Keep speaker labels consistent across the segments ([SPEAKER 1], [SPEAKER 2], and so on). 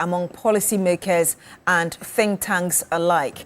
[SPEAKER 1] among policymakers and think tanks alike.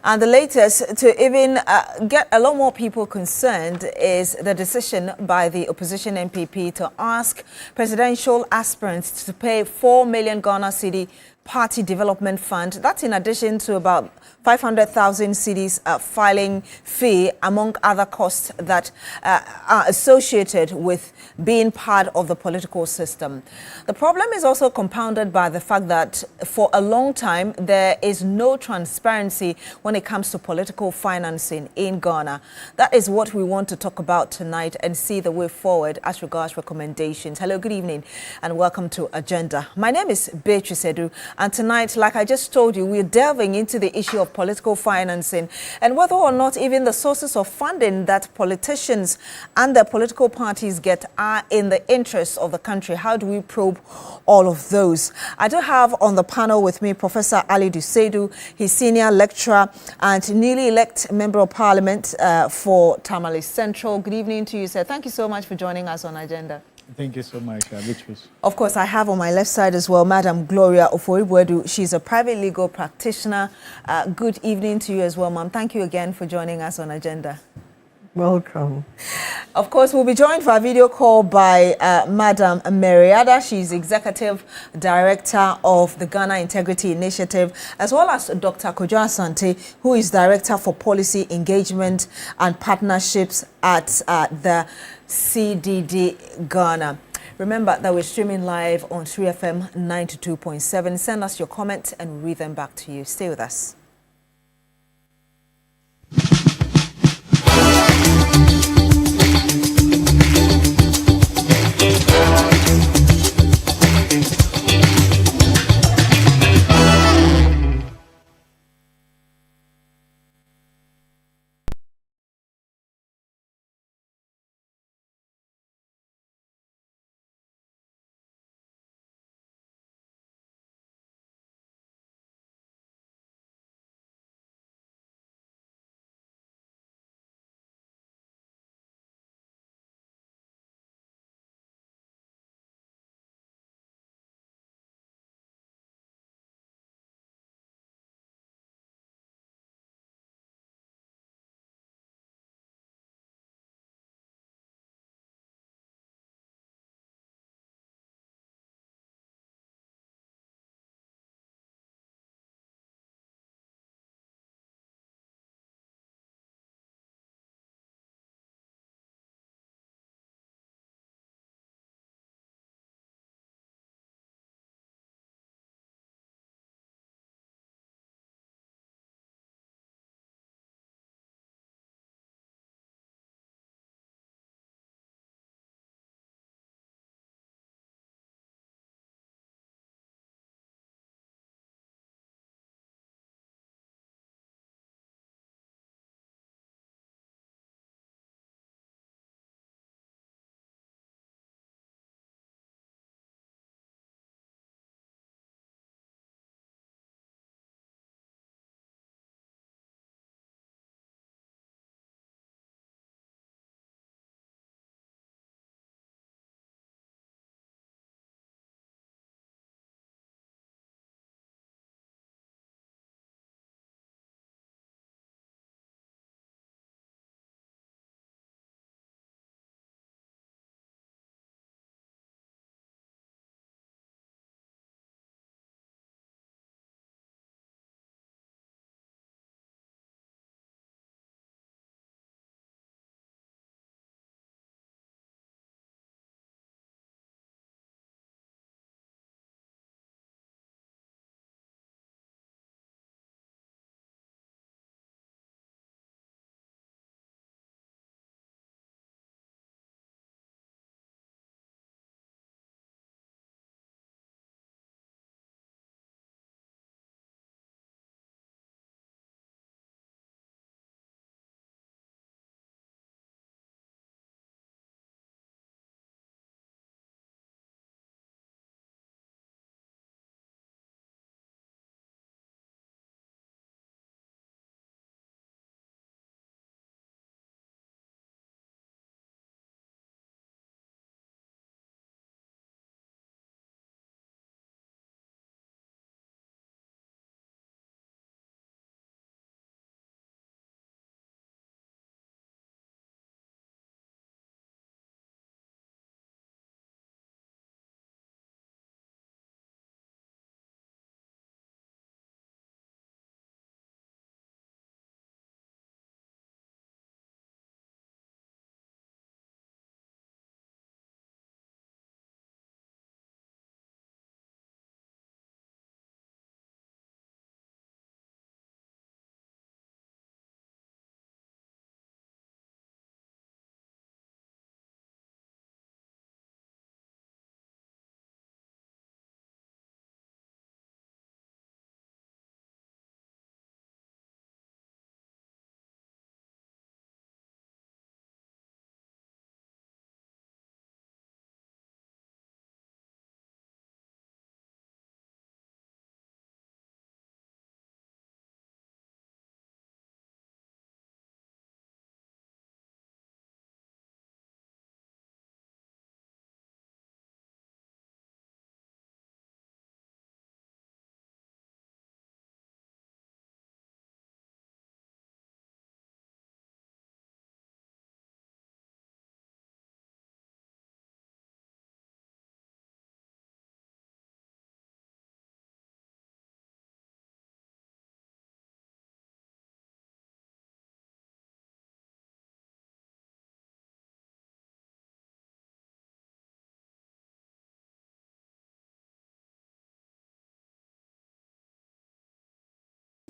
[SPEAKER 1] And the latest to even get a lot more people concerned is the decision by the opposition MPP to ask presidential aspirants to pay 4 million Ghana cedi Party Development Fund. That's in addition to about 500,000 cedis filing fee, among other costs that are associated with being part of the political system. The problem is also compounded by the fact that for a long time there is no transparency when it comes to political financing in Ghana. That is what we want to talk about tonight and see the way forward as regards recommendations. Hello, good evening and welcome to Agenda. My name is Beatrice Adu. And tonight, like I just told you, we're delving into the issue of political financing and whether or not even the sources of funding that politicians and their political parties get are in the interests of the country. How do we probe all of those? I do have on the panel with me Professor Beatrice Adu. He's senior lecturer and newly elected member of parliament for Tamale Central. Good evening to you, sir. Thank you so much for joining us on Agenda.
[SPEAKER 2] Thank you so much, Beatrice.
[SPEAKER 1] Of course, I have on my left side as well, Madam Gloria Oforibuedu. She's a private legal practitioner. Good evening to you as well, ma'am. Thank you again for joining us on Agenda.
[SPEAKER 3] Welcome.
[SPEAKER 1] Of course, we'll be joined for a video call by Madam Mariada. She's Executive Director of the Ghana Integrity Initiative, as well as Dr. Kojo Asante, who is Director for Policy Engagement and Partnerships at the CDD Ghana. Remember that we're streaming live on 3FM 92.7. Send us your comments and we'll read them back to you. Stay with us.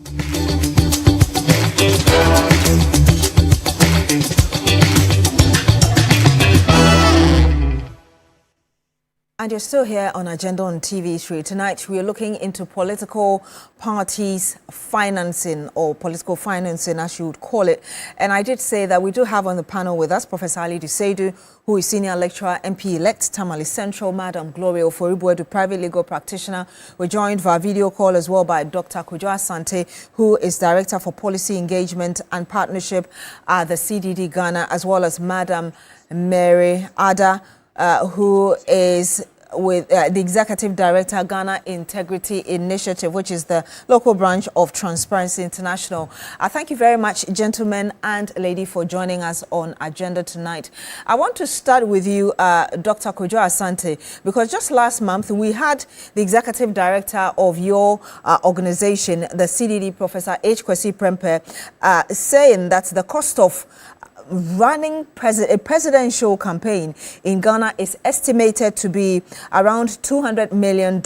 [SPEAKER 1] And you're still here on Agenda on TV3. Tonight, we are looking into political parties financing, or political financing, as you would call it. And I did say that we do have on the panel with us Professor Beatrice Adu, who is Senior Lecturer, MP-elect, Tamale Central, Madam Gloria Oforibuedu, private legal practitioner. We're joined via video call as well by Dr. Kojo Asante, who is Director for Policy Engagement and Partnership at the CDD Ghana, as well as Madam Mary Ada, who is with the Executive Director, Ghana Integrity Initiative, which is the local branch of Transparency International. Thank you very much, gentlemen and lady, for joining us on Agenda tonight. I want to start with you, Dr. Kojo Asante, because just last month we had the Executive Director of your organization, the CDD, Professor H. Kwesi Prempeh, saying that the cost of running a presidential campaign in Ghana is estimated to be around $200 million.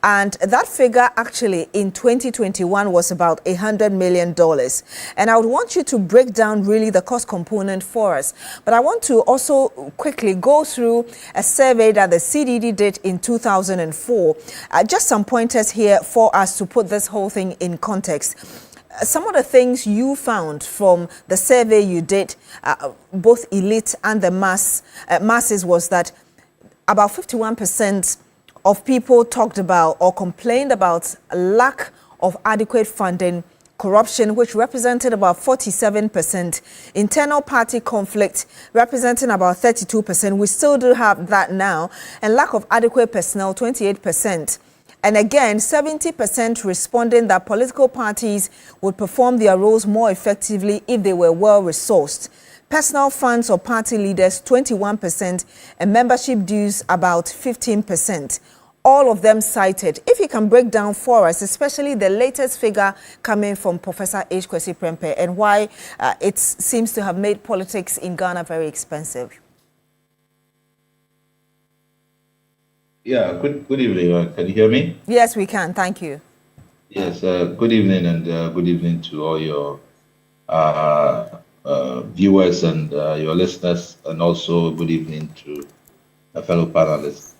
[SPEAKER 1] And that figure actually in 2021 was about $100 million. And I would want you to break down really the cost component for us. But I want to also quickly go through a survey that the CDD did in 2004. Just some pointers here for us to put this whole thing in context. Some of the things you found from the survey you did, both elite and the masses, was that about 51% of people talked about or complained about a lack of adequate funding, corruption, which represented about 47%, internal party conflict representing about 32%. We still do have that now, and lack of adequate personnel, 28%. And again, 70% responding that political parties would perform their roles more effectively if they were well resourced. Personal funds of party leaders, 21%, and membership dues, about 15%. All of them cited. If you can break down for us, especially the latest figure coming from Professor H. Kwesi Prempeh, and why it seems to have made politics in Ghana very expensive.
[SPEAKER 3] Yeah, good evening. Can you hear me?
[SPEAKER 1] Yes, we can. Thank you.
[SPEAKER 3] Yes, good evening, and good evening to all your viewers and your listeners, and also good evening to fellow panelists.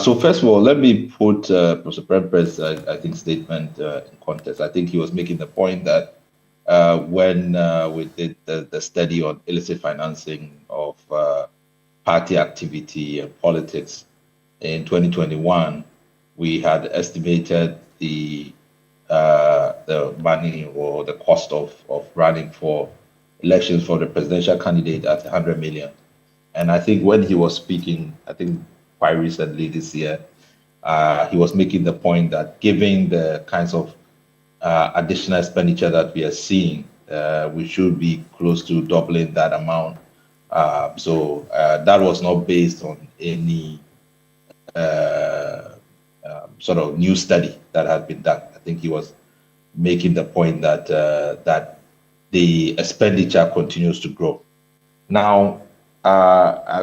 [SPEAKER 3] So first of all, let me put Professor Prempeh's, I think, statement in context. I think he was making the point that when we did the study on illicit financing of party activity and politics, in 2021, we had estimated the money or the cost of running for elections for the presidential candidate at 100 million. And I think when he was speaking, I think quite recently this year, he was making the point that given the kinds of additional expenditure that we are seeing, we should be close to doubling that amount. So that was not based on any sort of new study that had been done. I think he was making the point that that the expenditure continues to grow. Now,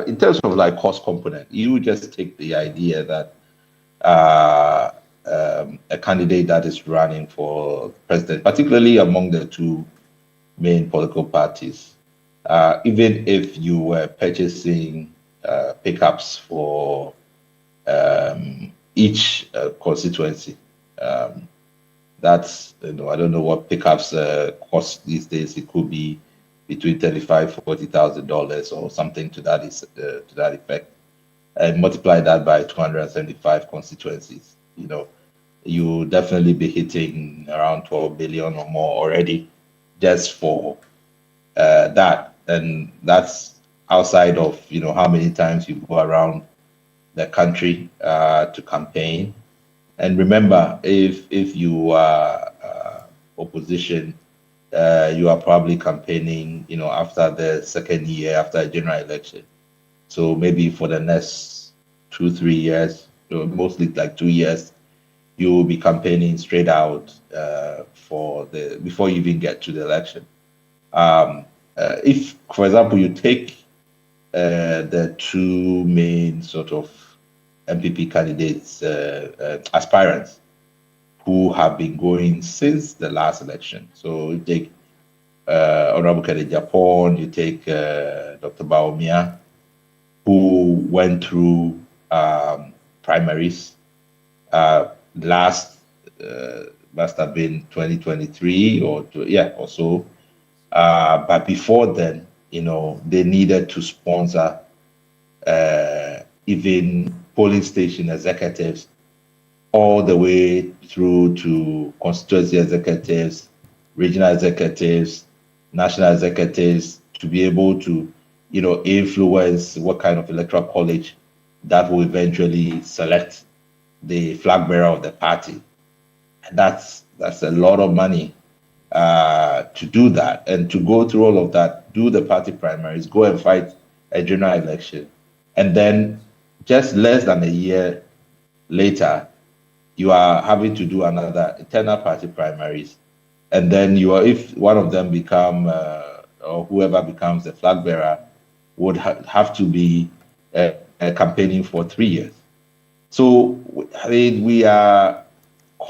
[SPEAKER 3] in terms of like cost component, you just take the idea that a candidate that is running for president, particularly among the two main political parties, even if you were purchasing pickups for each constituency. That's, I don't know what pickups cost these days. It could be between $35,000–$40,000 or something to that effect, and multiply that by 275 constituencies. You definitely be hitting around 12 billion or more already just for that, and that's outside of how many times you go around the country to campaign. And remember, if you are opposition, you are probably campaigning after the second year after a general election. So maybe for the next 2-3 years, mostly like 2 years, you will be campaigning straight out before you even get to the election. If, for example, you take the two main sort of MPP candidates, aspirants, who have been going since the last election. So you take Honorable Kennedy Japon, you take Dr. Baumia, who went through primaries. Last must have been 2023 or so. But before then, they needed to sponsor even polling station executives all the way through to constituency executives, regional executives, national executives, to be able to, influence what kind of electoral college that will eventually select the flag bearer of the party. And that's a lot of money to do that, and to go through all of that, do the party primaries, go and fight a general election, and then just less than a year later, you are having to do another internal party primaries, and then if one of them become or whoever becomes the flag bearer would have to be campaigning for 3 years. So I mean, we are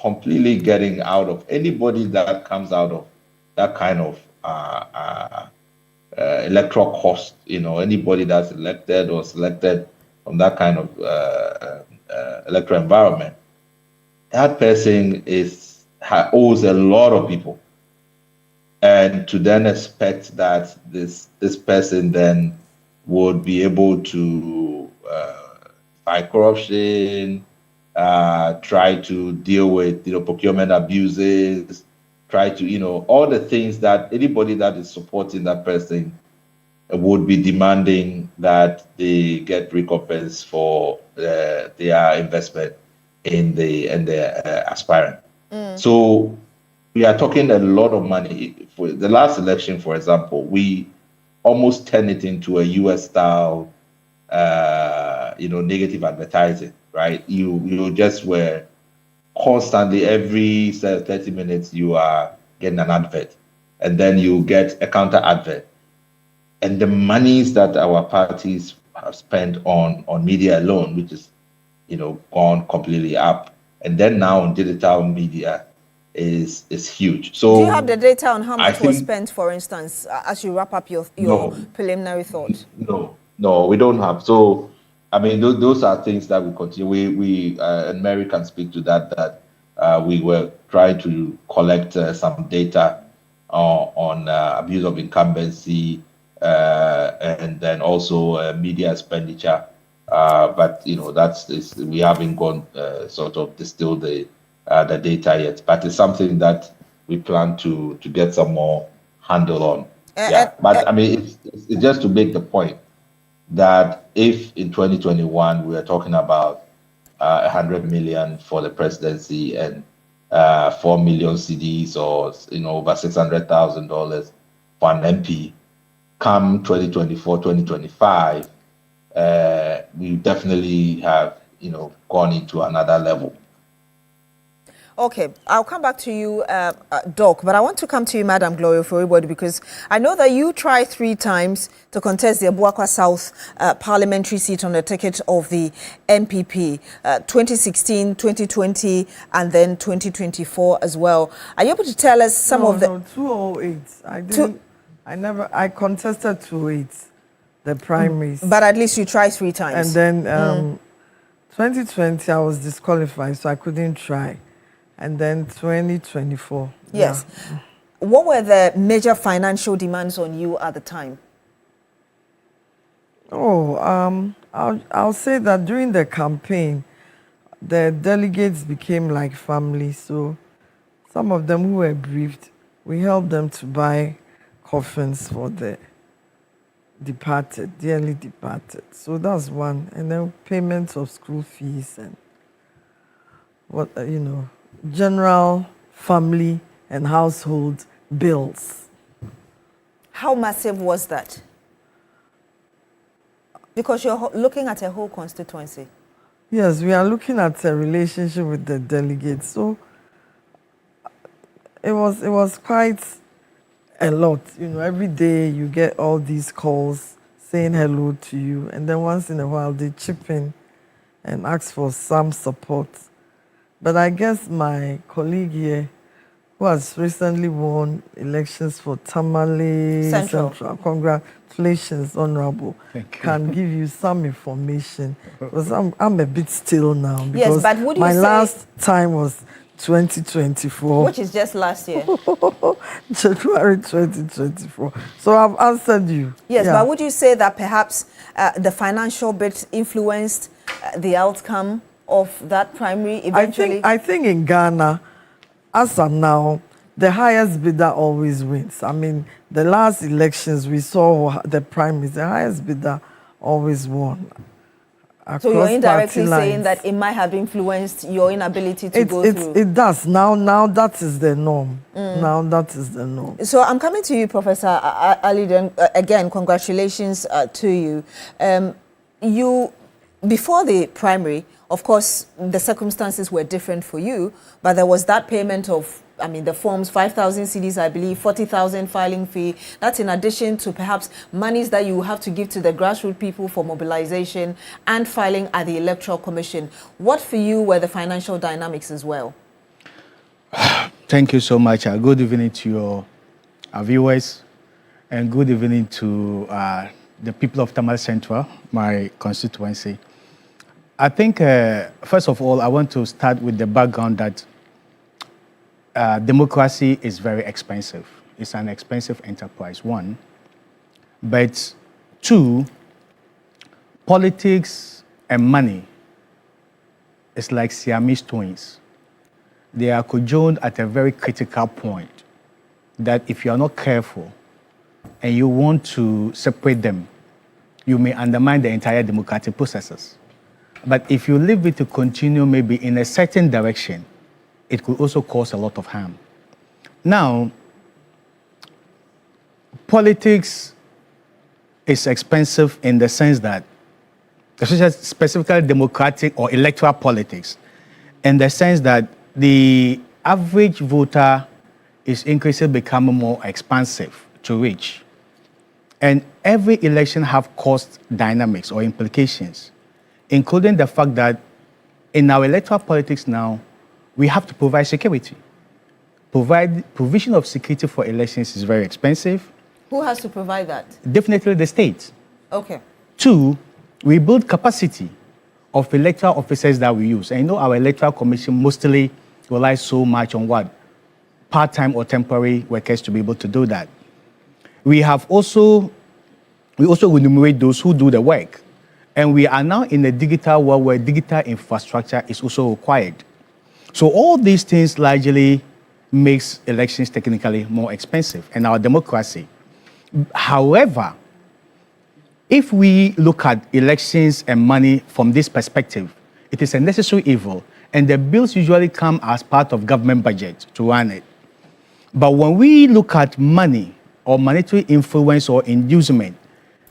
[SPEAKER 3] completely getting out of anybody that comes out of that kind of electoral cost. Anybody that's elected or selected from that kind of electoral environment, that person owes a lot of people, and to then expect that this person then would be able to fight corruption, try to deal with procurement abuses, try to all the things that anybody that is supporting that person would be demanding that they get recompense for their investment in the aspirant. So we are talking a lot of money. For the last election, for example, we almost turned it into a US style negative advertising, right? You just were constantly, every 30 minutes you are getting an advert, and then you get a counter advert. And the monies that our parties have spent on media alone, which is gone completely up, and then now on digital media is huge. So
[SPEAKER 1] do you have the data on how much was
[SPEAKER 3] think,
[SPEAKER 1] spent, for instance, as you wrap up your preliminary thought?
[SPEAKER 3] No, we don't have. So I mean, those are things that we continue. We and Mary can speak to that we were trying to collect some data on abuse of incumbency, and then also media expenditure. But we haven't gone sort of distill the data yet. But it's something that we plan to get some more handle on. But I mean, it's just to make the point that if in 2021 we are talking about 100 million for the presidency and 4 million CDs, or over $600,000 for an MP, come 2024, 2025, we definitely have gone into another level.
[SPEAKER 1] Okay, I'll come back to you, Doc, but I want to come to you, Madam Gloria, for everybody, because I know that you tried 3 times to contest the Abuakwa South parliamentary seat on the ticket of the MPP, 2016, 2020, and then 2024 as well. Are you able to tell us some of the...
[SPEAKER 4] No, 208. I contested 208, the primaries.
[SPEAKER 1] But at least you tried 3 times.
[SPEAKER 4] And then 2020, I was disqualified, so I couldn't try. And then 2024.
[SPEAKER 1] Yes. Yeah. What were the major financial demands on you at the time?
[SPEAKER 4] I'll say that during the campaign, the delegates became like family. So some of them who were briefed, we helped them to buy coffins for the departed, dearly departed. So that's one. And then payments of school fees and general family and household bills.
[SPEAKER 1] How massive was that? Because you're looking at a whole constituency.
[SPEAKER 4] Yes, we are looking at a relationship with the delegates. So it was quite a lot. Every day you get all these calls saying hello to you, and then once in a while they chip in and ask for some support. But I guess my colleague here, who has recently won elections for Tamale
[SPEAKER 1] Central.
[SPEAKER 4] Congratulations, Honorable.
[SPEAKER 2] Thank you.
[SPEAKER 4] Can give you some information. Because I'm a bit still now. Because
[SPEAKER 1] but would you
[SPEAKER 4] my
[SPEAKER 1] say-
[SPEAKER 4] last time was 2024.
[SPEAKER 1] Which is just last year.
[SPEAKER 4] January 2024. So I've answered you.
[SPEAKER 1] Yes,
[SPEAKER 4] Yeah.
[SPEAKER 1] but would you say that perhaps the financial bit influenced the outcome of that primary eventually?
[SPEAKER 4] I think in Ghana, as of now, the highest bidder always wins. I mean, the last elections we saw the primaries, the highest bidder always won.
[SPEAKER 1] So you're indirectly
[SPEAKER 4] party
[SPEAKER 1] saying
[SPEAKER 4] lines.
[SPEAKER 1] that it might have influenced your inability to go through.
[SPEAKER 4] It does. Now that is the norm. Now that is the norm.
[SPEAKER 1] So I'm coming to you, Professor Ali. Again, congratulations to you. Before the primary, of course, the circumstances were different for you, but there was that payment of, I mean, the forms, 5,000 CDs, I believe, 40,000 filing fee. That's in addition to perhaps monies that you have to give to the grassroots people for mobilization and filing at the Electoral Commission. What for you were the financial dynamics as well?
[SPEAKER 2] Thank you so much. Good evening to your viewers, and good evening to the people of Tamale Central, my constituency. I think, first of all, I want to start with the background that democracy is very expensive. It's an expensive enterprise, one. But two, politics and money is like Siamese twins. They are conjoined at a very critical point that if you are not careful and you want to separate them, you may undermine the entire democratic processes. But if you leave it to continue maybe in a certain direction, it could also cause a lot of harm. Now, politics is expensive in the sense that, specifically democratic or electoral politics, in the sense that the average voter is increasingly becoming more expensive to reach. And every election have cost dynamics or implications, including the fact that in our electoral politics now, we have to provide security. Provision of security for elections is very expensive.
[SPEAKER 1] Who has to provide that?
[SPEAKER 2] Definitely the state.
[SPEAKER 1] Okay.
[SPEAKER 2] Two, we build capacity of electoral officers that we use. And you know our electoral commission mostly relies so much on what? Part-time or temporary workers to be able to do that. We also remunerate those who do the work. And we are now in a digital world where digital infrastructure is also required. So all these things largely makes elections technically more expensive and our democracy. However, if we look at elections and money from this perspective, it is a necessary evil, and the bills usually come as part of government budget to run it. But when we look at money or monetary influence or inducement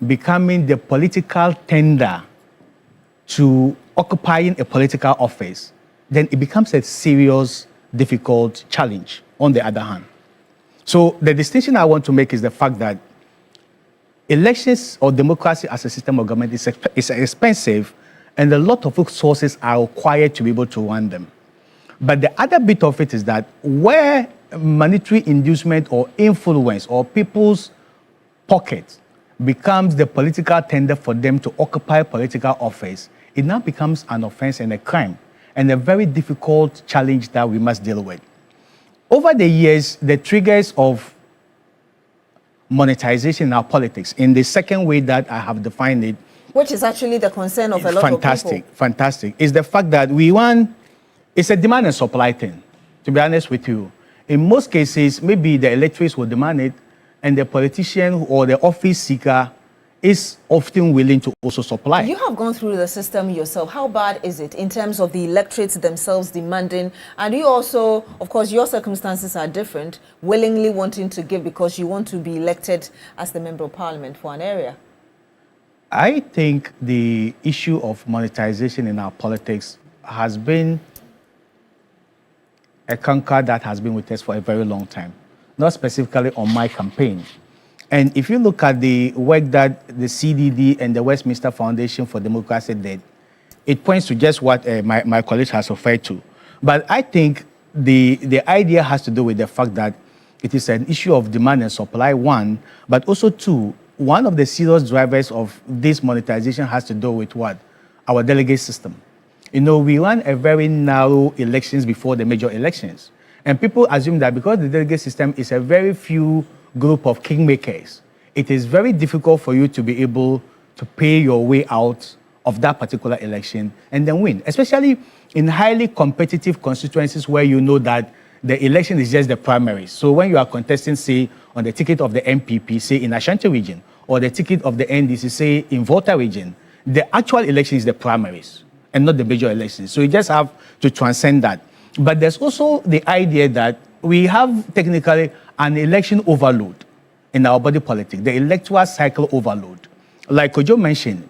[SPEAKER 2] becoming the political tender to occupying a political office, then it becomes a serious, difficult challenge on the other hand. So the distinction I want to make is the fact that elections or democracy as a system of government is expensive, and a lot of resources are required to be able to run them. But the other bit of it is that where monetary inducement or influence or people's pockets becomes the political tender for them to occupy political office, it now becomes an offense and a crime, and a very difficult challenge that we must deal with. Over the years, the triggers of monetization in our politics, in the second way that I have defined it,
[SPEAKER 1] Which is actually the concern of a lot of people.
[SPEAKER 2] Fantastic. Is the fact that it's a demand and supply thing, to be honest with you. In most cases, maybe the electorates will demand it, and the politician or the office seeker is often willing to also supply.
[SPEAKER 1] You have gone through the system yourself. How bad is it in terms of the electorates themselves demanding? And you also, of course, your circumstances are different, willingly wanting to give because you want to be elected as the member of parliament for an area.
[SPEAKER 2] I think the issue of monetization in our politics has been a canker that has been with us for a very long time, not specifically on my campaign. And if you look at the work that the CDD and the Westminster Foundation for Democracy did, it points to just what my colleague has referred to. But I think the idea has to do with the fact that it is an issue of demand and supply, one, but also two, one of the serious drivers of this monetization has to do with what? Our delegate system. You know, we run a very narrow elections before the major elections. And people assume that because the delegate system is a very few group of kingmakers, it is very difficult for you to be able to pay your way out of that particular election and then win, especially in highly competitive constituencies where you know that the election is just the primaries. So when you are contesting, say, on the ticket of the MPP, say, in Ashanti region, or the ticket of the NDC, say, in Volta region, the actual election is the primaries and not the major elections. So you just have to transcend that. But there's also the idea that we have technically an election overload in our body politic, the electoral cycle overload. Like Kojo mentioned,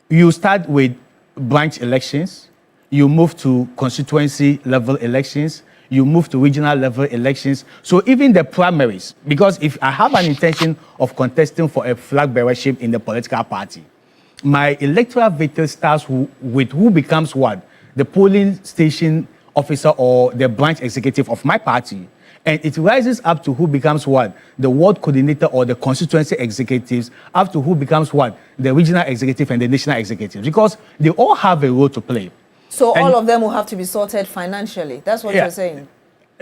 [SPEAKER 2] you start with branch elections, you move to constituency level elections, you move to regional level elections. So even the primaries, because if I have an intention of contesting for a flag bearership in the political party, my electoral victory starts with who becomes what? The polling station officer or the branch executive of my party. And it rises up to who becomes what? The ward coordinator or the constituency executives, up to who becomes what? The regional executive and the national executives, because they all have a role to play.
[SPEAKER 1] So all of them will have to be sorted financially. That's what you're saying?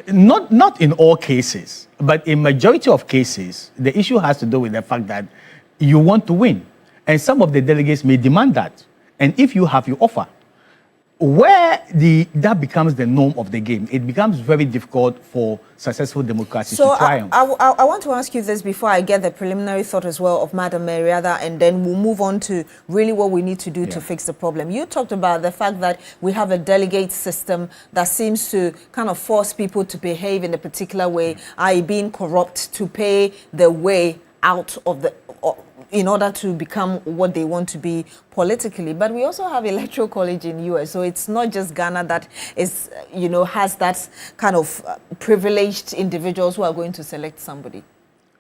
[SPEAKER 2] Not in all cases, but in majority of cases, the issue has to do with the fact that you want to win. And some of the delegates may demand that. And if you have your offer, where that becomes the norm of the game, it becomes very difficult for successful democracy to triumph.
[SPEAKER 1] I want to ask you this before I get the preliminary thought as well of Madam Mariada, and then we'll move on to really what we need to do to fix the problem. You talked about the fact that we have a delegate system that seems to kind of force people to behave in a particular way, i.e. being corrupt to pay their way out of the... in order to become what they want to be politically. But we also have electoral college in US, so it's not just Ghana that is, has that kind of privileged individuals who are going to select somebody.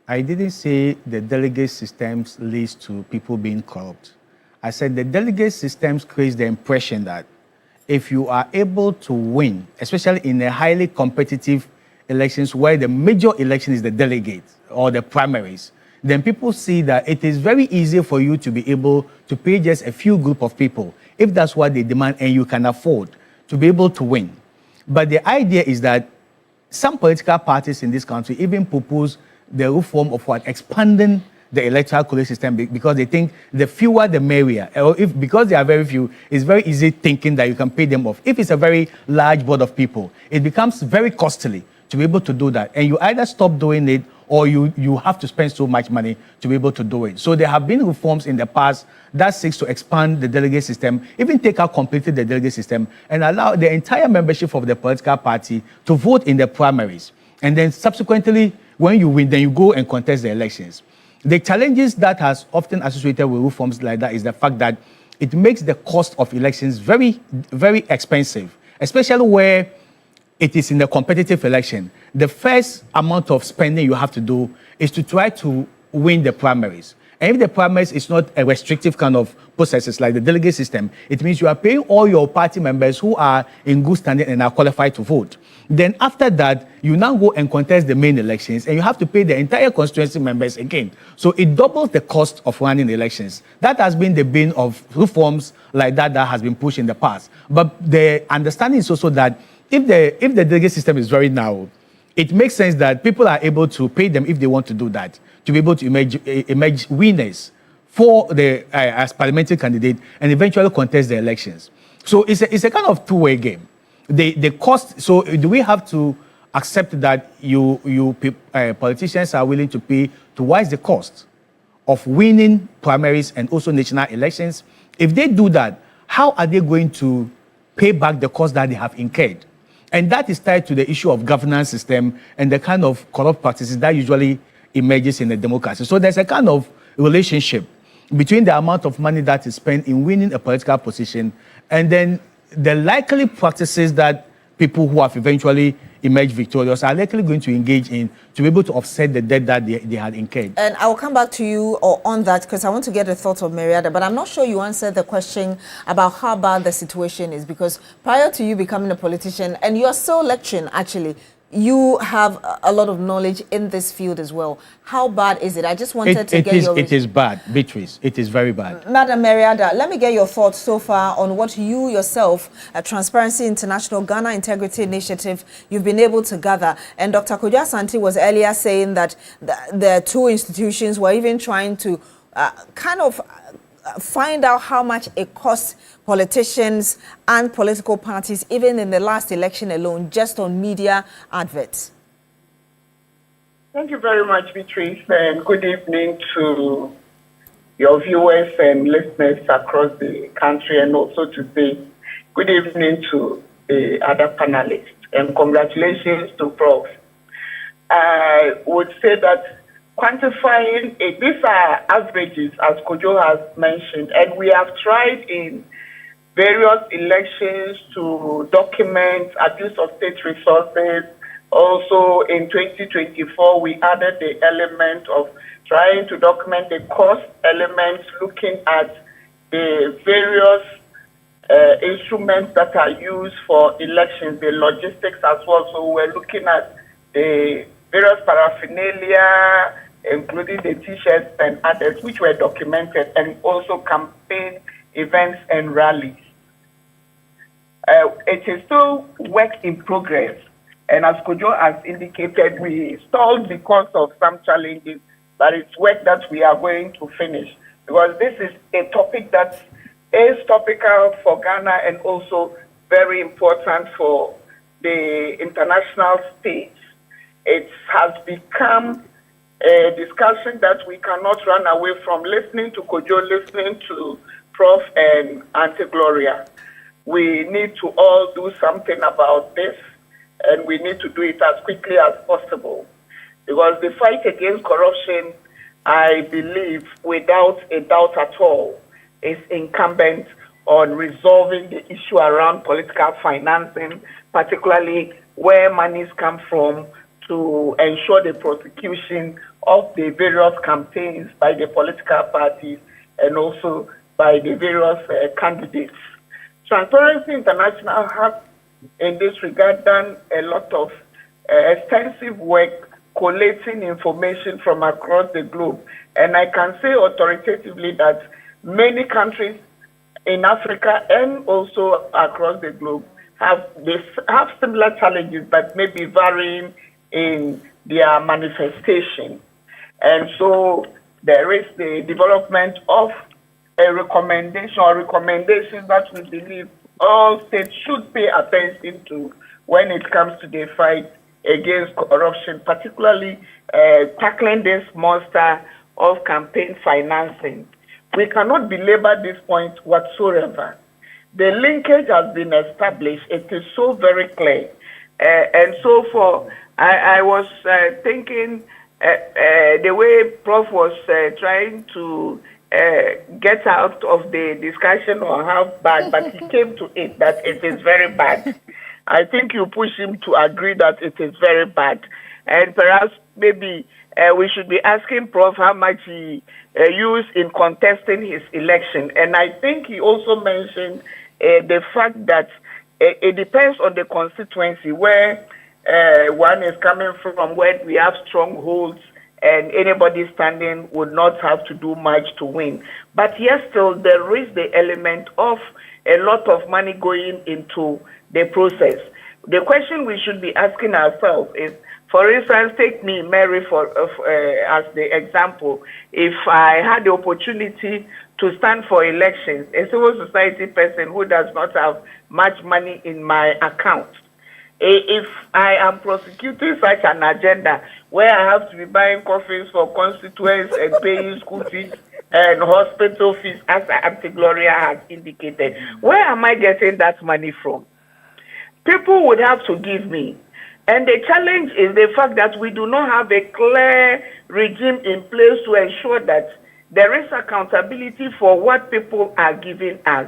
[SPEAKER 2] I didn't say the delegate systems leads to people being corrupt. I said the delegate systems creates the impression that if you are able to win, especially in a highly competitive elections where the major election is the delegate or the primaries, then people see that it is very easy for you to be able to pay just a few group of people, if that's what they demand and you can afford, to be able to win. But the idea is that some political parties in this country even propose the reform of what? Expanding the electoral college system because they think the fewer the merrier. Or because they are very few, it's very easy thinking that you can pay them off. If it's a very large board of people, it becomes very costly to be able to do that. And you either stop doing it or you have to spend so much money to be able to do it. So there have been reforms in the past that seeks to expand the delegate system, even take out completely the delegate system, and allow the entire membership of the political party to vote in the primaries. And then subsequently, when you win, then you go and contest the elections. The challenges that has often associated with reforms like that is the fact that it makes the cost of elections very, very expensive, especially where it is in the competitive election. The first amount of spending you have to do is to try to win the primaries. And if the primaries is not a restrictive kind of processes like the delegate system, it means you are paying all your party members who are in good standing and are qualified to vote. Then after that, you now go and contest the main elections and you have to pay the entire constituency members again. So it doubles the cost of running elections. That has been the bane of reforms like that has been pushed in the past. But the understanding is also that if the delegate system is very narrow, it makes sense that people are able to pay them if they want to do that, to be able to emerge winners for the as parliamentary candidate and eventually contest the elections. So it's a kind of two-way game. The cost. So do we have to accept that politicians are willing to pay twice the cost of winning primaries and also national elections? If they do that, how are they going to pay back the cost that they have incurred? And that is tied to the issue of governance system and the kind of corrupt practices that usually emerges in a democracy. So there's a kind of relationship between the amount of money that is spent in winning a political position and then the likely practices that people who have eventually emerge victorious are likely going to engage in to be able to offset the debt that they had incurred.
[SPEAKER 1] And I will come back to you on that because I want to get the thoughts of Mariada, but I'm not sure you answered the question about how bad the situation is, because prior to you becoming a politician, and you are still lecturing actually, you have a lot of knowledge in this field as well. How bad is it? I just wanted to get your...
[SPEAKER 2] It is bad, Beatrice. It is very bad.
[SPEAKER 1] Madam Mariada, let me get your thoughts so far on what you yourself, Transparency International, Ghana Integrity Initiative, you've been able to gather. And Dr. Kojo Asante was earlier saying that the two institutions were even trying to find out how much it costs politicians and political parties, even in the last election alone, just on media adverts.
[SPEAKER 5] Thank you very much, Beatrice, and good evening to your viewers and listeners across the country, and also to say good evening to the other panelists, and congratulations to Prof. I would say that quantifying it, these are averages, as Kojo has mentioned, and we have tried in various elections to document abuse of state resources. Also, in 2024, we added the element of trying to document the cost elements, looking at the various instruments that are used for elections, the logistics as well. So we're looking at the various paraphernalia, including the T-shirts and others, which were documented, and also campaign events and rallies. It is still work in progress, and as Kojo has indicated, we stalled because of some challenges, but it's work that we are going to finish, because this is a topic that is topical for Ghana and also very important for the international stage. It has become a discussion that we cannot run away from, listening to Kojo, listening to Prof and Auntie Gloria. We need to all do something about this, and we need to do it as quickly as possible. Because the fight against corruption, I believe, without a doubt at all, is incumbent on resolving the issue around political financing, particularly where monies come from, to ensure the prosecution of the various campaigns by the political parties and also by the various candidates. Transparency International has, in this regard, done a lot of extensive work collating information from across the globe. And I can say authoritatively that many countries in Africa and also across the globe have similar challenges, but maybe varying in their manifestation. And so there is the development of a recommendation or recommendations that we believe all states should pay attention to when it comes to the fight against corruption, particularly tackling this monster of campaign financing. We cannot belabor this point whatsoever. The linkage has been established. It is so very clear. And so I was thinking the way Prof was trying to get out of the discussion on how bad, but he came to it that it is very bad. I think you push him to agree that it is very bad. And perhaps maybe we should be asking Prof how much he used in contesting his election. And I think he also mentioned the fact that it depends on the constituency where one is coming from, where we have strongholds and anybody standing would not have to do much to win. But yes, still there is the element of a lot of money going into the process. The question we should be asking ourselves is, for instance, take me, Mary, as the example. If I had the opportunity to stand for elections, a civil society person who does not have much money in my account, if I am prosecuting such an agenda where I have to be buying coffees for constituents and paying school fees and hospital fees, as Auntie Gloria has indicated, where am I getting that money from? People would have to give me. And the challenge is the fact that we do not have a clear regime in place to ensure that there is accountability for what people are giving us.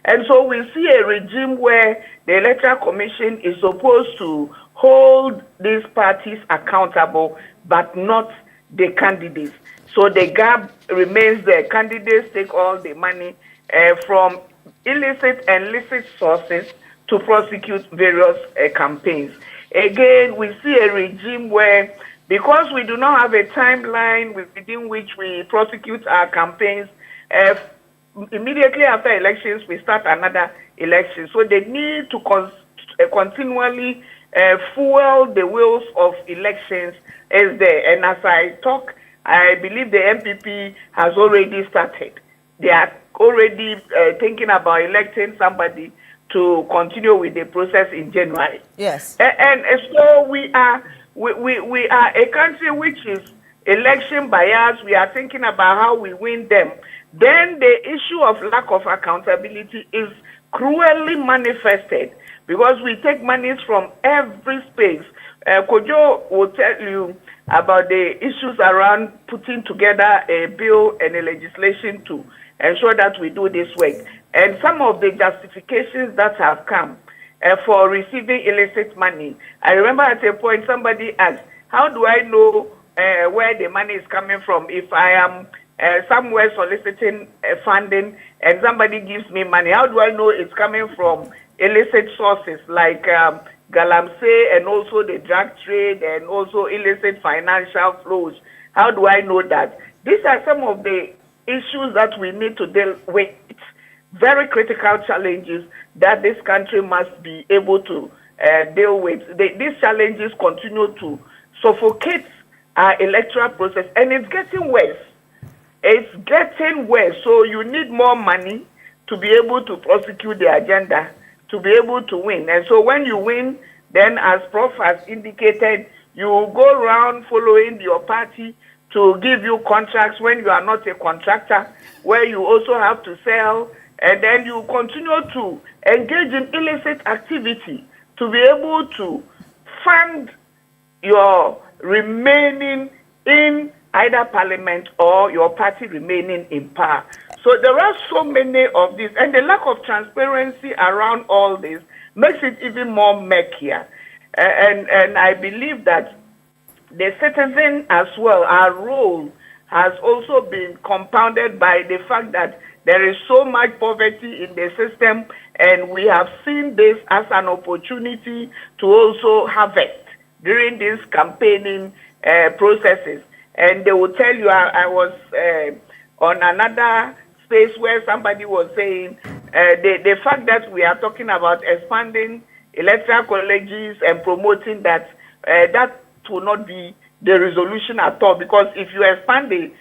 [SPEAKER 5] And so we see a regime where the Electoral Commission is supposed to hold these parties accountable, but not the candidates. So the gap remains there. Candidates take all the money from illicit and licit sources to prosecute various campaigns. Again, we see a regime where, because we do not have a timeline within which we prosecute our campaigns, immediately after elections, we start another election. So they need to continually fuel the wheels of elections is there. And as I talk, I believe the MPP has already started. They are already thinking about electing somebody to continue with the process in January.
[SPEAKER 1] Yes.
[SPEAKER 5] And so we are a country which is election biased. We are thinking about how we win them. Then the issue of lack of accountability is cruelly manifested because we take monies from every space. Kojo will tell you about the issues around putting together a bill and a legislation to ensure that we do this work. And some of the justifications that have come for receiving illicit money. I remember at a point somebody asked, how do I know where the money is coming from if I am somewhere soliciting funding and somebody gives me money? How do I know it's coming from illicit sources like Galamsey and also the drug trade and also illicit financial flows? How do I know that? These are some of the issues that we need to deal with. Very critical challenges that this country must be able to deal with. These challenges continue to suffocate our electoral process, and it's getting worse. It's getting worse. So you need more money to be able to prosecute the agenda, to be able to win. And so when you win, then as Prof has indicated, you go around following your party to give you contracts when you are not a contractor, where you also have to sell, and then you continue to engage in illicit activity to be able to fund your remaining in either parliament or your party remaining in power. So there are so many of these, and the lack of transparency around all this makes it even more murkier. And I believe that the citizen as well, our role has also been compounded by the fact that there is so much poverty in the system, and we have seen this as an opportunity to also harvest during these campaigning processes. And they will tell you, I was on another space where somebody was saying the fact that we are talking about expanding electoral colleges and promoting that, that will not be the resolution at all, because if you expand the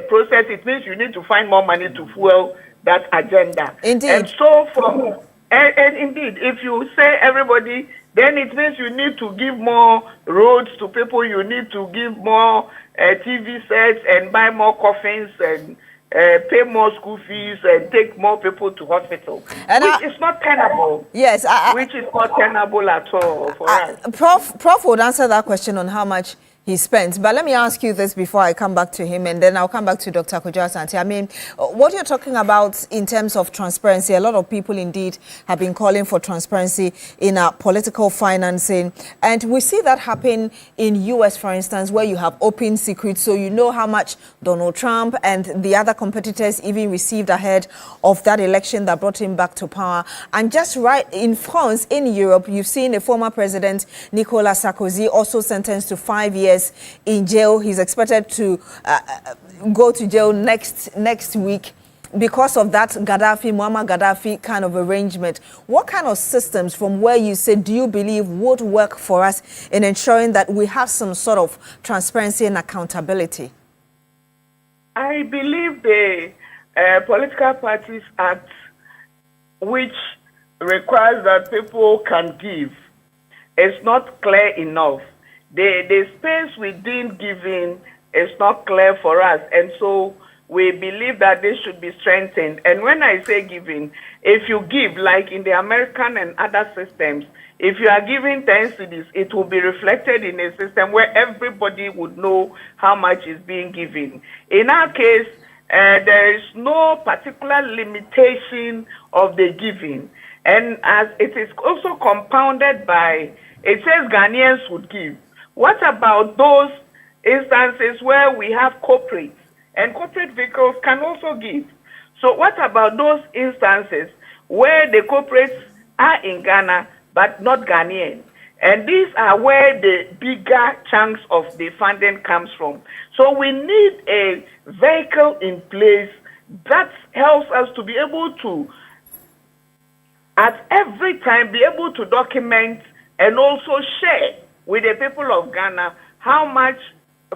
[SPEAKER 5] process, it means you need to find more money to fuel that agenda.
[SPEAKER 1] Indeed.
[SPEAKER 5] And so, and indeed, if you say everybody, then it means you need to give more roads to people, you need to give more TV sets and buy more coffins and pay more school fees and take more people to hospital, and which is not tenable.
[SPEAKER 1] Yes,
[SPEAKER 5] which is not tenable at all for us.
[SPEAKER 1] Prof would answer that question on how much he spent. But let me ask you this before I come back to him, and then I'll come back to Dr. Kojo Asante. I mean, what you're talking about in terms of transparency, a lot of people indeed have been calling for transparency in our political financing. And we see that happen in US, for instance, where you have open secrets, so you know how much Donald Trump and the other competitors even received ahead of that election that brought him back to power. And just right in France, in Europe, you've seen a former president, Nicolas Sarkozy, also sentenced to 5 years in jail. He's expected to go to jail next week because of that Muammar Gaddafi kind of arrangement. What kind of systems, from where you say, do you believe would work for us in ensuring that we have some sort of transparency and accountability?
[SPEAKER 5] I believe the Political Parties Act, which requires that people can give, is not clear enough. The space within giving is not clear for us, and so we believe that this should be strengthened. And when I say giving, if you give, like in the American and other systems, if you are giving 10 cedis, it will be reflected in a system where everybody would know how much is being given. In our case, there is no particular limitation of the giving, and as it is also compounded by it says Ghanaians would give. What about those instances where we have corporates, and corporate vehicles can also give? So what about those instances where the corporates are in Ghana but not Ghanaian? And these are where the bigger chunks of the funding comes from. So we need a vehicle in place that helps us to be able to, at every time, be able to document and also share with the people of Ghana how much,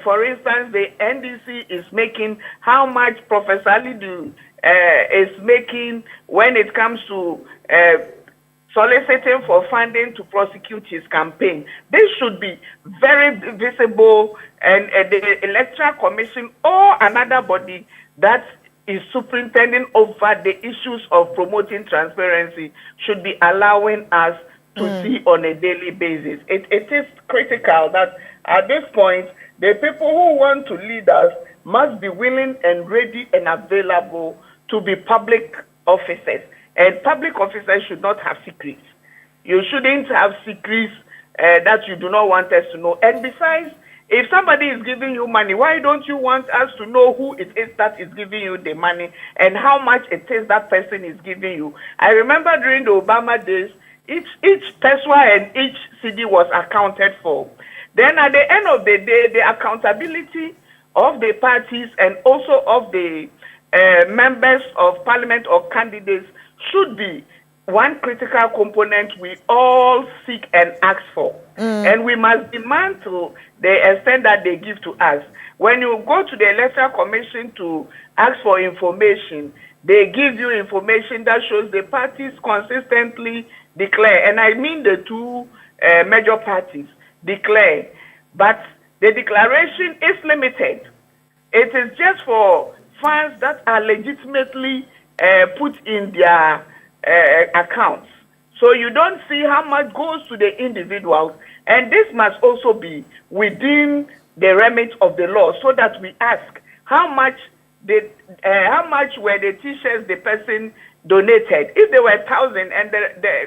[SPEAKER 5] for instance, the NDC is making, how much Professor Adu is making when it comes to soliciting for funding to prosecute his campaign. This should be very visible, and the Electoral Commission or another body that is superintending over the issues of promoting transparency should be allowing us to see on a daily basis. It is critical that at this point, the people who want to lead us must be willing and ready and available to be public officers. And public officers should not have secrets. You shouldn't have secrets that you do not want us to know. And besides, if somebody is giving you money, why don't you want us to know who it is that is giving you the money and how much it is that person is giving you? I remember during the Obama days, each Tesla and each CD was accounted for. Then at the end of the day, the accountability of the parties and also of the members of parliament or candidates should be one critical component we all seek and ask for. And we must demand to the extent that they give to us. When you go to the Electoral Commission to ask for information, they give you information that shows the parties consistently declare, and I mean the two major parties declare, but the declaration is limited. It is just for funds that are legitimately put in their accounts. So you don't see how much goes to the individuals, and this must also be within the remit of the law, so that we ask how much were the t-shirts the person donated. If there were 1,000 and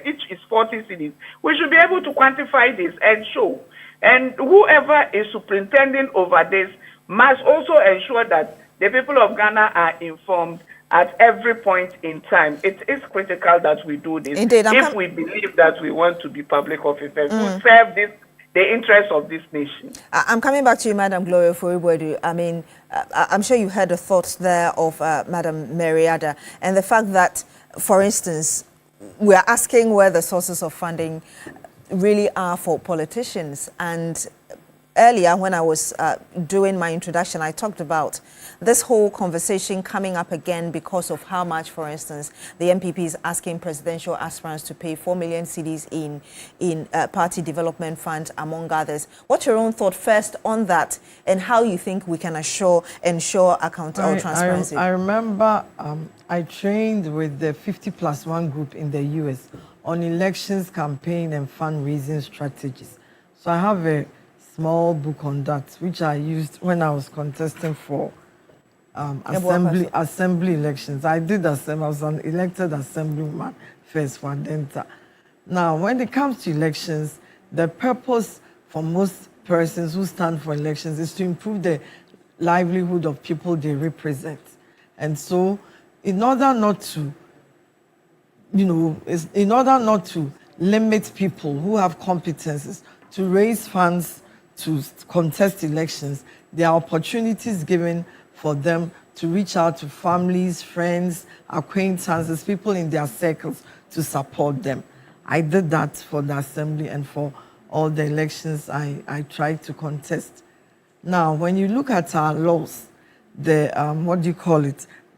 [SPEAKER 5] each is 40 cedis, we should be able to quantify this and show. And whoever is superintending over this must also ensure that the people of Ghana are informed at every point in time. It is critical that we do this.
[SPEAKER 1] Indeed,
[SPEAKER 5] if we believe that we want to be public officers who serve the interests of this nation.
[SPEAKER 1] I'm coming back to you, Madam Gloria Foribuedu. I mean, I'm sure you heard the thoughts there of Madam Mary Ada, and the fact that, for instance, we are asking where the sources of funding really are for politicians. And earlier, when I was doing my introduction, I talked about this whole conversation coming up again because of how much, for instance, the MPP is asking presidential aspirants to pay 4 million cedis in party development fund, among others. What's your own thought first on that, and how you think we can ensure accountable transparency?
[SPEAKER 4] I remember I trained with the 50+1 group in the US on elections, campaign, and fundraising strategies. So I have a small book on that, which I used when I was contesting for assembly elections. I did assembly. I was an elected assemblyman first for Denta. Now, when it comes to elections, the purpose for most persons who stand for elections is to improve the livelihood of people they represent. And so, in order not to, in order not to limit people who have competences to raise funds to contest elections, there are opportunities given for them to reach out to families, friends, acquaintances, people in their circles to support them. I did that for the assembly and for all the elections I tried to contest. Now, when you look at our laws, the,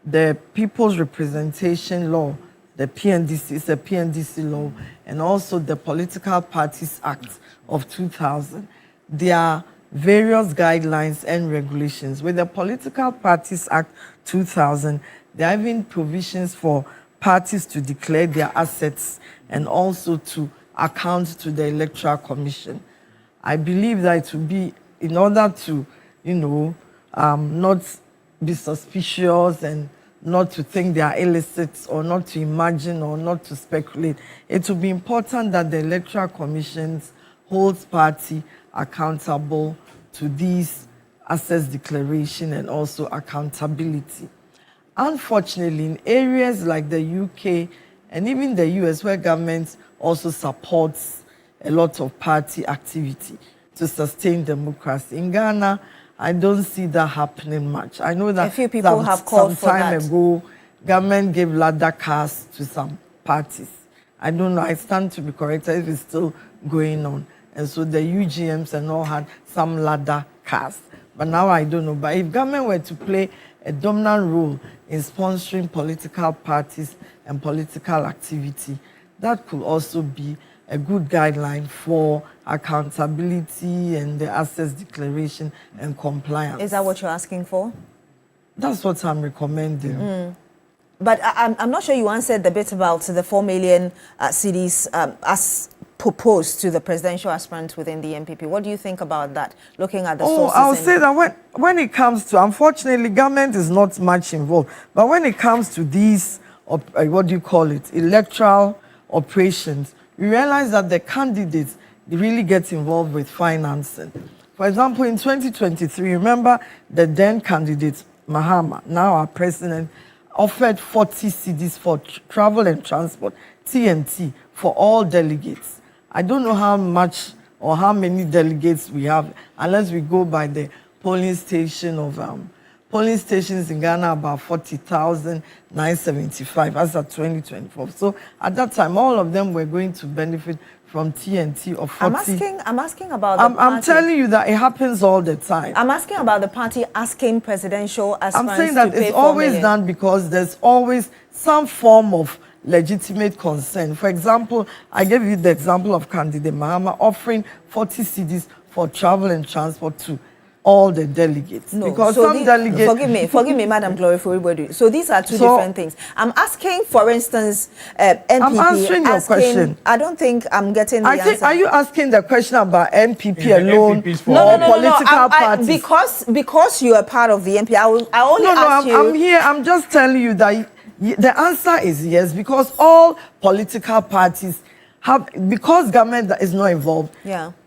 [SPEAKER 4] the People's Representation Law, the PNDC, it's a PNDC law, and also the Political Parties Act of 2000. There are various guidelines and regulations. With the Political Parties Act 2000, there are even provisions for parties to declare their assets and also to account to the Electoral Commission. I believe that it would be, in order to, not be suspicious and not to think they are illicit, or not to imagine or not to speculate, it would be important that the Electoral Commission's holds party accountable to these assets declaration and also accountability. Unfortunately, in areas like the UK and even the US, where government also supports a lot of party activity to sustain democracy, in Ghana, I don't see that happening much. I know that
[SPEAKER 1] a few people have called for that.
[SPEAKER 4] Some time ago, government gave ladder cars to some parties. I don't know, I stand to be corrected if it's still going on. And so the UGMs and all had some ladder cars. But now I don't know. But if government were to play a dominant role in sponsoring political parties and political activity, that could also be a good guideline for accountability and the assets declaration and compliance.
[SPEAKER 1] Is that what you're asking for?
[SPEAKER 4] That's what I'm recommending.
[SPEAKER 1] But I'm not sure you answered the bit about the 4 million cedis as proposed to the presidential aspirants within the MPP. What do you think about that, looking at the sources?
[SPEAKER 4] I'll say that when it comes to, unfortunately, government is not much involved. But when it comes to these, electoral operations, we realize that the candidates really get involved with financing. For example, in 2023, remember the then candidate, Mahama, now our president, offered 40 cedis for travel and transport, TNT, for all delegates. I don't know how much or how many delegates we have, unless we go by the polling station of polling stations in Ghana, about 40,975 as of 2024. So at that time, all of them were going to benefit from TNT of 40.
[SPEAKER 1] I'm asking about the party.
[SPEAKER 4] I'm telling you that it happens all the time.
[SPEAKER 1] I'm asking about the party asking presidential aspirants
[SPEAKER 4] I'm saying that
[SPEAKER 1] to pay
[SPEAKER 4] it's
[SPEAKER 1] 4
[SPEAKER 4] always
[SPEAKER 1] million.
[SPEAKER 4] done because there's always some form of legitimate concern. For example, I gave you the example of candidate Mahama offering 40 cedis for travel and transport to all the delegates.
[SPEAKER 1] No,
[SPEAKER 4] because
[SPEAKER 1] so
[SPEAKER 4] some delegates...
[SPEAKER 1] Forgive me, Madam Glory Furibodi. So these are two different things. I'm asking, for instance, MPP...
[SPEAKER 4] I'm answering your question.
[SPEAKER 1] I don't think I'm getting the answer.
[SPEAKER 4] Are you asking the question about MPP alone
[SPEAKER 1] No,
[SPEAKER 4] political parties?
[SPEAKER 1] Because you are part of the MPP, I only ask you...
[SPEAKER 4] I'm here. I'm just telling you that the answer is yes, because all political parties have, because government is not involved,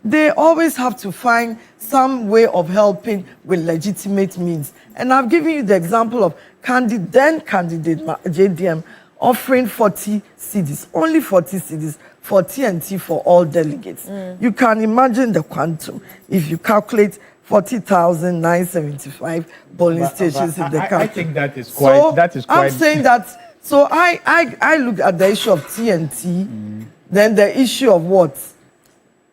[SPEAKER 4] they always have to find some way of helping with legitimate means. And I've given you the example of then candidate JDM offering 40 cedis, only 40 cedis for TNT for all delegates. You can imagine the quantum if you calculate 40,975 polling stations in the country.
[SPEAKER 2] I think that is quite.
[SPEAKER 4] I'm saying that. So I look at the issue of TNT, then the issue of what?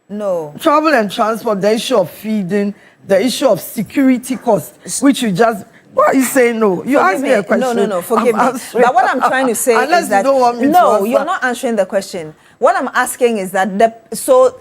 [SPEAKER 1] No.
[SPEAKER 4] Travel and transport, the issue of feeding, the issue of security costs, which you just... Why are you saying no? You asked me a question.
[SPEAKER 1] No, forgive me. But what I'm trying to say is that...
[SPEAKER 4] you don't want me to answer.
[SPEAKER 1] You're not answering the question. What I'm asking is that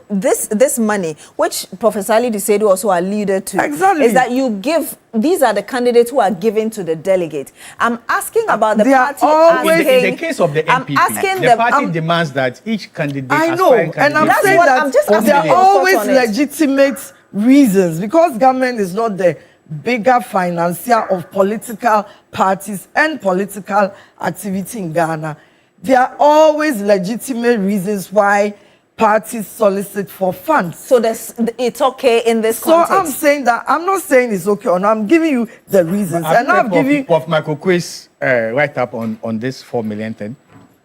[SPEAKER 1] this money, which Professor Ali Disedo also alluded to,
[SPEAKER 4] exactly,
[SPEAKER 1] is that you give... These are the candidates who are given to the delegate. I'm asking about the party asking...
[SPEAKER 2] In the case of the MPP, the party demands that each candidate...
[SPEAKER 4] I know, and I'm saying that there are always legitimate reasons, because government is not the bigger financier of political parties and political activity in Ghana. There are always legitimate reasons why parties solicit for funds.
[SPEAKER 1] So it's okay in this context?
[SPEAKER 4] So I'm saying that, I'm not saying it's okay, or I'm giving you the reasons. And I'm giving...
[SPEAKER 2] Of Michael Quay's write-up on this 4 million thing,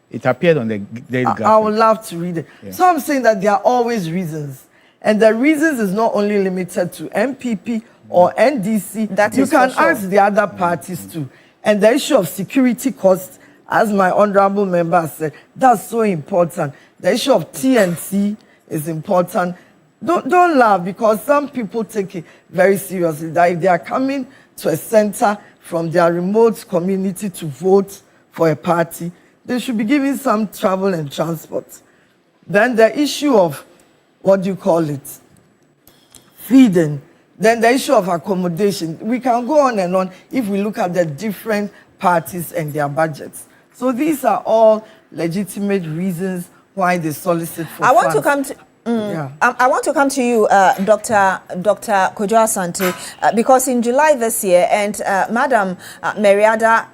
[SPEAKER 2] it appeared on the daily graphic.
[SPEAKER 4] I would love to read it. Yeah. So I'm saying that there are always reasons. And the reasons is not only limited to MPP or NDC. You can ask the other parties too. And the issue of security costs, as my honorable member said, that's so important. The issue of TNC is important. Don't laugh, because some people take it very seriously, that if they are coming to a center from their remote community to vote for a party, they should be given some travel and transport. Then the issue of, feeding. Then the issue of accommodation. We can go on and on if we look at the different parties and their budgets. So these are all legitimate reasons why they solicit for funds. Yeah.
[SPEAKER 1] I want to come to you, Dr. Kojo Asante, because in July this year, and Madam Meriada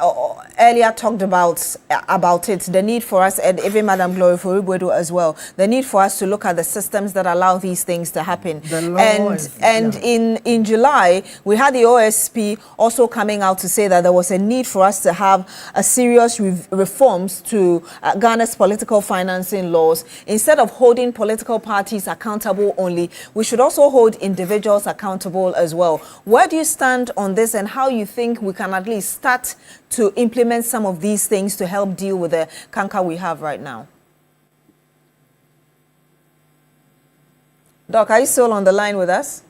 [SPEAKER 1] earlier talked about it, the need for us, and even Madam Glory Foribwedu as well, the need for us to look at the systems that allow these things to happen.
[SPEAKER 4] The law
[SPEAKER 1] and in July, we had the OSP also coming out to say that there was a need for us to have a serious reforms to Ghana's political financing laws. Instead of holding political parties accountable only, we should also hold individuals accountable as well. Where do you stand on this, and how you think we can at least start to implement some of these things to help deal with the canker we have right now? Doc, are you still on the line with us?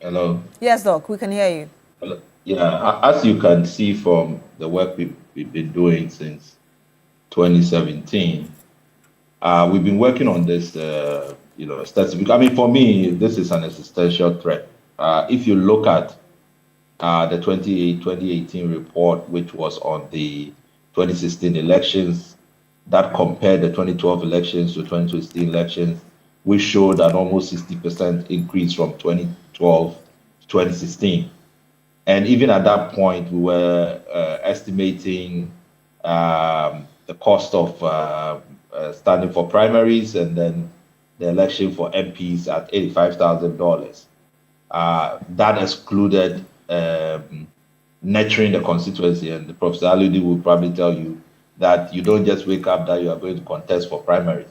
[SPEAKER 3] Hello.
[SPEAKER 1] Yes, Doc, we can hear you.
[SPEAKER 3] Hello. Yeah, as you can see from the work we've been doing since 2017, we've been working on this, I mean, for me, this is an existential threat. If you look at the 2018 report, which was on the 2016 elections, that compared the 2012 elections to 2016 elections, we showed an almost 60% increase from 2012 to 2016. And even at that point, we were estimating the cost of standing for primaries and then the election for MPs at $85,000. That excluded nurturing the constituency, and Professor Aludi will probably tell you that you don't just wake up that you are going to contest for primaries.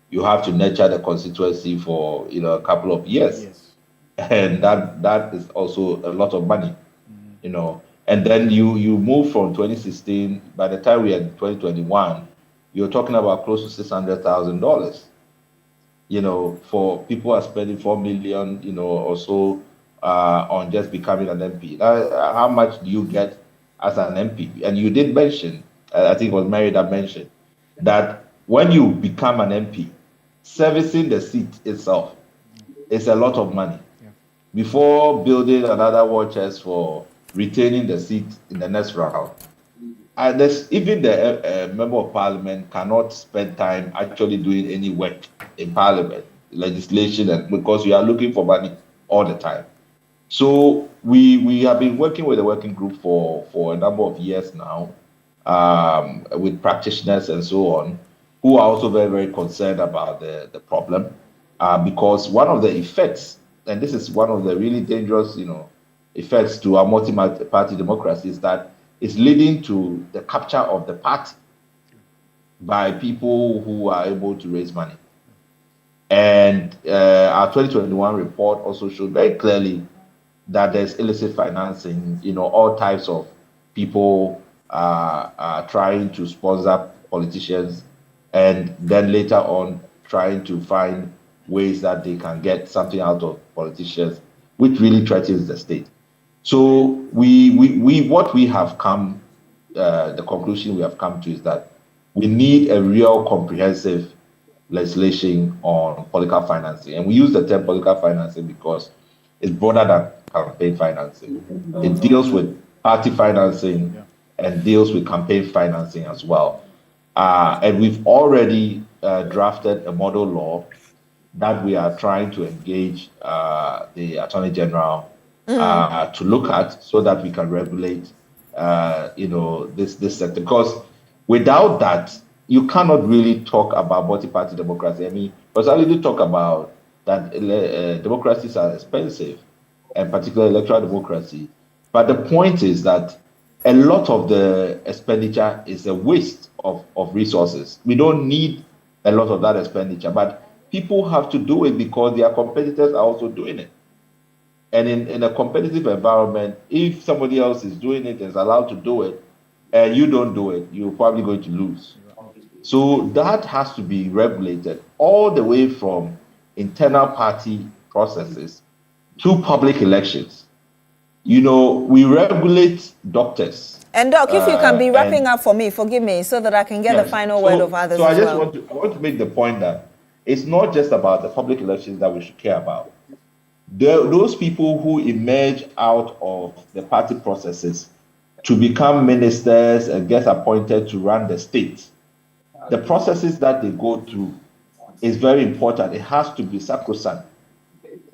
[SPEAKER 3] You have to nurture the constituency for a couple of years. Yes. And that is also a lot of money. And then you move from 2016. By the time we are in 2021, you're talking about close to $600,000. For people who are spending $4 million, or so on just becoming an MP. How much do you get as an MP? And you did mention, I think it was Mary that mentioned, that when you become an MP, servicing the seat itself is a lot of money. Yeah. Before building another war chest for retaining the seat in the next round. Even the member of parliament cannot spend time actually doing any work in parliament, legislation, and because we are looking for money all the time. So we have been working with the working group for a number of years now, with practitioners and so on, who are also very, very concerned about the problem, because one of the effects, and this is one of the really dangerous, effects to our multi-party democracy, is that it's leading to the capture of the party by people who are able to raise money. And our 2021 report also showed very clearly that there's illicit financing, all types of people trying to sponsor politicians, and then later on trying to find ways that they can get something out of politicians, which really threatens the state. So what we have come, the conclusion we have come to is that we need a real comprehensive legislation on political financing. And we use the term political financing because it's broader than campaign financing. It deals with party financing and deals with campaign financing as well. And we've already drafted a model law that we are trying to engage the Attorney General to look at, so that we can regulate, this sector. Because without that, you cannot really talk about multi-party democracy. I mean, because I really talk about that democracies are expensive, and particularly electoral democracy. But the point is that a lot of the expenditure is a waste of resources. We don't need a lot of that expenditure, but people have to do it because their competitors are also doing it. And in a competitive environment, if somebody else is doing it and is allowed to do it, and you don't do it, you're probably going to lose. So that has to be regulated all the way from internal party processes to public elections. We regulate doctors.
[SPEAKER 1] And Doc, if you can be wrapping up for me, forgive me, so that I can get the final word of others.
[SPEAKER 3] So I want to make the point that it's not just about the public elections that we should care about. Those people who emerge out of the party processes to become ministers and get appointed to run the state, the processes that they go through is very important. It has to be sacrosanct.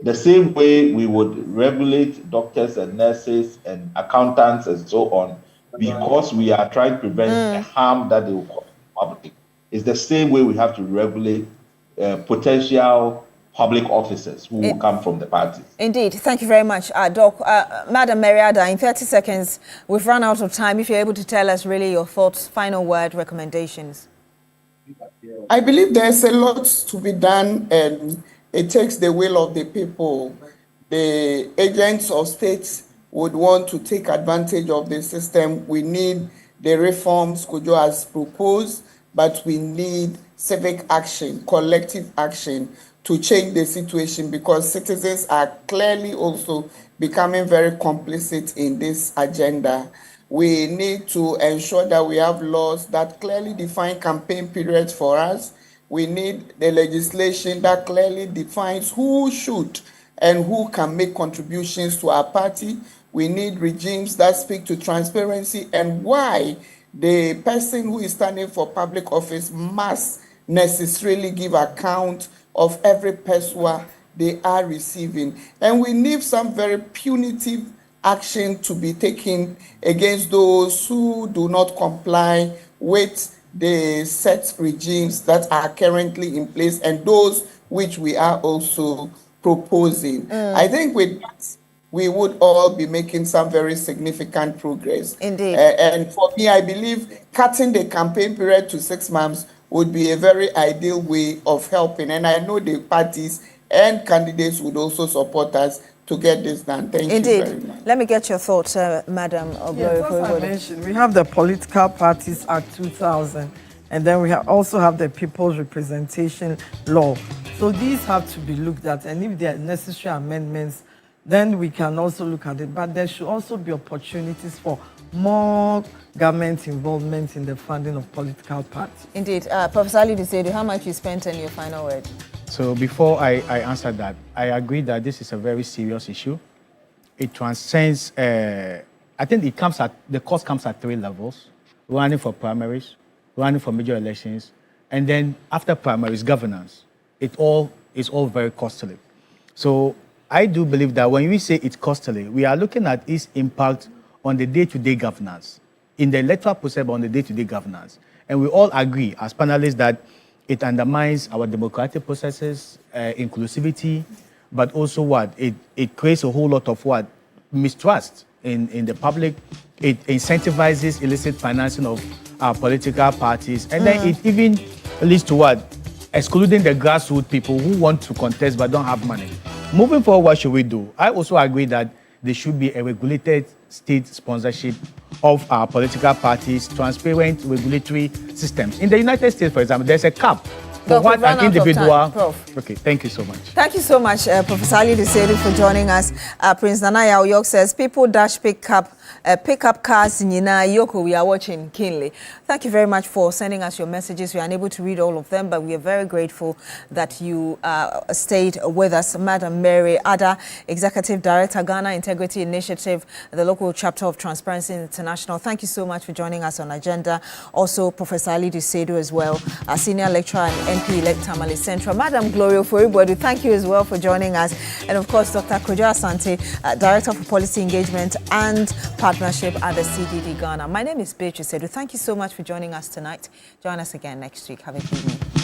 [SPEAKER 3] The same way we would regulate doctors and nurses and accountants and so on, because we are trying to prevent the harm that they will cause to the public. It's the same way we have to regulate potential public officers who will come from the parties.
[SPEAKER 1] Indeed. Thank you very much, Doc. Madam Mary Ada, in 30 seconds, we've run out of time. If you're able to tell us really your thoughts, final word, recommendations.
[SPEAKER 6] I believe there's a lot to be done, and it takes the will of the people. The agents of states would want to take advantage of the system. We need the reforms Kojo has proposed, but we need civic action, collective action to change the situation, because citizens are clearly also becoming very complicit in this agenda. We need to ensure that we have laws that clearly define campaign periods for us. We need the legislation that clearly defines who should and who can make contributions to our party. We need regimes that speak to transparency and why the person who is standing for public office must necessarily give account of every peso they are receiving. And we need some very punitive action to be taken against those who do not comply with the set regimes that are currently in place and those which we are also proposing. I think with that, we would all be making some very significant progress.
[SPEAKER 1] Indeed.
[SPEAKER 6] And for me, I believe cutting the campaign period to 6 months would be a very ideal way of helping. And I know the parties and candidates would also support us to get this done. Thank you very much.
[SPEAKER 1] Let me get your thoughts, Madam Oglory.
[SPEAKER 4] Yes, as I mentioned, we have the Political Parties Act 2000, and then we also have the People's Representation Law. So these have to be looked at, and if there are necessary amendments, then we can also look at it. But there should also be opportunities for more government involvement in the funding of political parties.
[SPEAKER 1] Indeed. Professor Ali Dusedu, how much you spent on your final word?
[SPEAKER 2] So before I answer that, I agree that this is a very serious issue. It transcends, I think the cost comes at 3 levels: running for primaries, running for major elections, and then after primaries, governance. It all is all very costly. So I do believe that when we say it's costly, we are looking at its impact on the day-to-day governance, in the electoral process, on the day-to-day governance. And we all agree as panelists that it undermines our democratic processes, inclusivity, but also it creates a whole lot of mistrust in the public. It incentivizes illicit financing of our political parties, and then it even leads to excluding the grassroots people who want to contest but don't have money. Moving forward, what should we do? I also agree that there should be a regulated state sponsorship of our political parties, transparent regulatory systems. In the United States, for example, there's a cap for what an individual. Okay, thank you so much.
[SPEAKER 1] Thank you so much, Professor Ali Dusedu, for joining us. Prince Nanaya Oyok says, people dash pick up cars in Yoko. We are watching keenly. Thank you very much for sending us your messages. We are unable to read all of them, but we are very grateful that you stayed with us. Madam Mary Ada, Executive Director, Ghana Integrity Initiative, the local chapter of Transparency International. Thank you so much for joining us on Agenda. Also, Professor Ali Dusedu as well, a Senior Lecturer and MP-elect Tamale Central. Madam Gloria Foribwedu, thank you as well for joining us. And of course, Dr. Kojo Asante, Director for Policy Engagement and Partnership at the CDD Ghana. My name is Beatrice Adu. Thank you so much for joining us tonight. Join us again next week. Have a good evening.